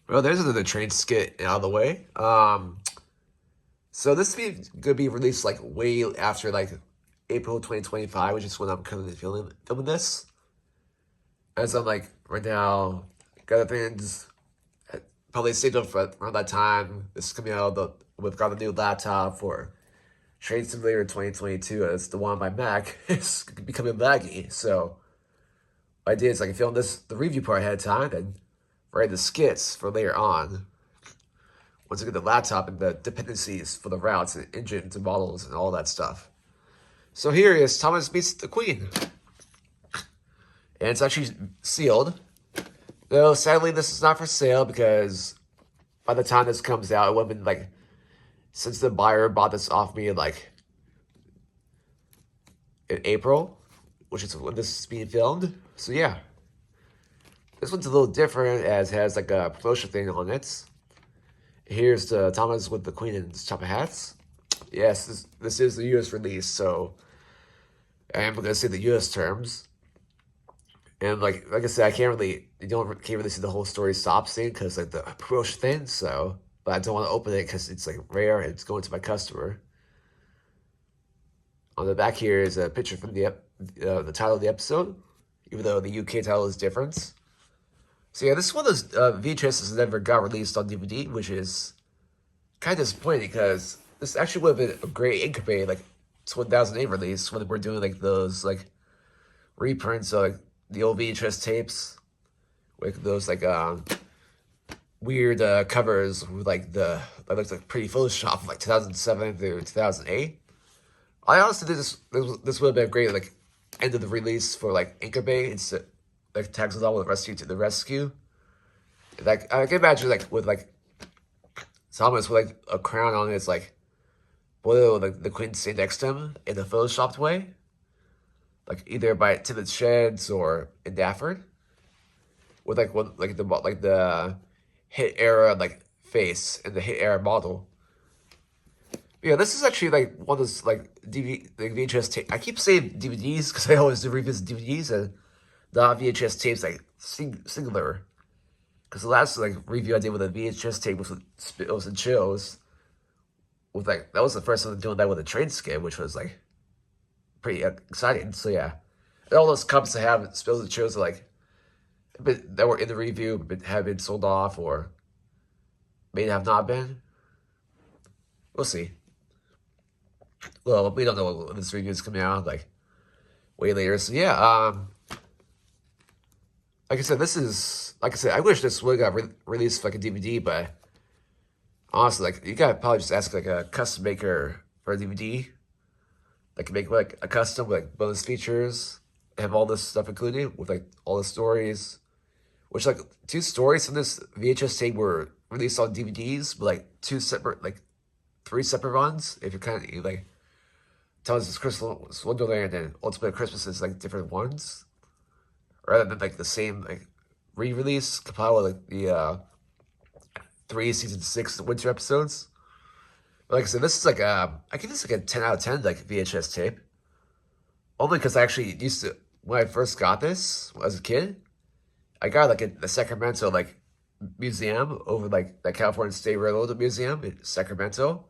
Well, there's another train skit out of the way. So this is gonna be released like way after like April 2025, which is when I'm currently filming this. As I'm like right now, got other things probably saved up for around that time. This is coming out. We've got a new laptop for Train Simulator 2022. It's the one on my Mac. It's becoming laggy, so what I did is like I filmed the review part ahead of time and write the skits for later on. Once I get the laptop and the dependencies for the routes and engines and models and all that stuff. So here is Thomas meets the Queen. And it's actually sealed. Though sadly this is not for sale because by the time this comes out, it would have been like, since the buyer bought this off me in April, which is when this is being filmed. So yeah. This one's a little different as it has like a promotion thing on it. Here's the Thomas with the Queen and top of hats. Yes, this is the US release, so I am gonna say the US terms. And like I said, can't really see the whole story stop scene because like the promotion thing. So, but I don't want to open it because it's like rare and it's going to my customer. On the back here is a picture from the title of the episode, even though the UK title is different. So yeah, this is one of those VHSs that never got released on DVD, which is kind of disappointing because this actually would have been a great Incubate like 2008 release when we're doing like those like reprints of like the old VHS tapes with those like weird covers with like that looks like pretty Photoshop from like 2007 through 2008. I honestly think this would have been a great like end of the release for like Incubate. It's like tags it all with Rescue to the Rescue. Like I can imagine like with like Thomas with like a crown on his like below like the Queen sitting next to him in a photoshopped way. Like either by Timothy Sheds or in Dafford. With like the hit era like face and the hit era model. Yeah, this is actually like one of those like VHS tape. I keep saying DVDs because I always do revisit DVDs and not VHS tapes like singular. Because the last like review I did with a VHS tape was with Spills and Chills. With like that was the first time doing that with a train skit, which was like pretty exciting. So yeah, and all those cups I have Spills and Chills are like that were in the review but have been sold off or may have not been. We'll see. Well, we don't know when this review is coming out, like way later. So yeah, like I said, I wish this would have got released like a DVD, but honestly, like you gotta probably just ask like a custom maker for a DVD. Like make like a custom with like bonus features, have all this stuff included with like all the stories. Which like 2 stories from this VHS tape were released on DVDs, but like 3 separate runs. If you're kind of like tells us Christmas Wonderland and Ultimate Christmas is like different ones, rather than like the same like re-release compiled with like the 3 season 6 winter episodes. But like I said, this is like I give this like a 10 out of 10 like VHS tape, only because I actually used to when I first got this as a kid. I got like the Sacramento like museum over like the California State Railroad Museum in Sacramento.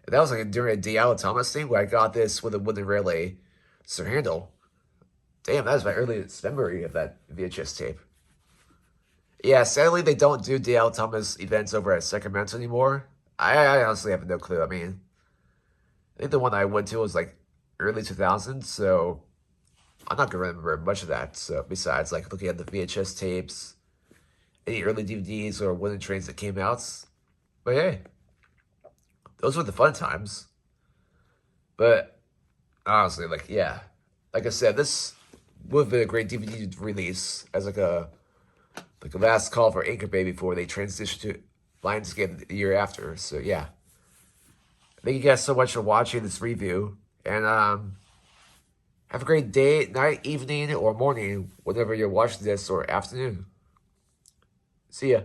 And that was like during a Diallo Thomas thing where I got this with a wooden relay sir handle. Damn, that was my earliest memory of that VHS tape. Yeah, sadly they don't do Diallo Thomas events over at Sacramento anymore. I honestly have no clue. I mean, I think the one I went to was like early 2000s, so I'm not gonna remember much of that. So besides like looking at the VHS tapes, any early DVDs or wooden trains that came out. But hey, those were the fun times. But honestly, like yeah, like I said, this would have been a great DVD release as like a last call for Anchor Bay before they transition to Lionsgate the year after. So yeah, thank you guys so much for watching this review, and have a great day, night, evening, or morning, whenever you're watching this, or afternoon. See ya.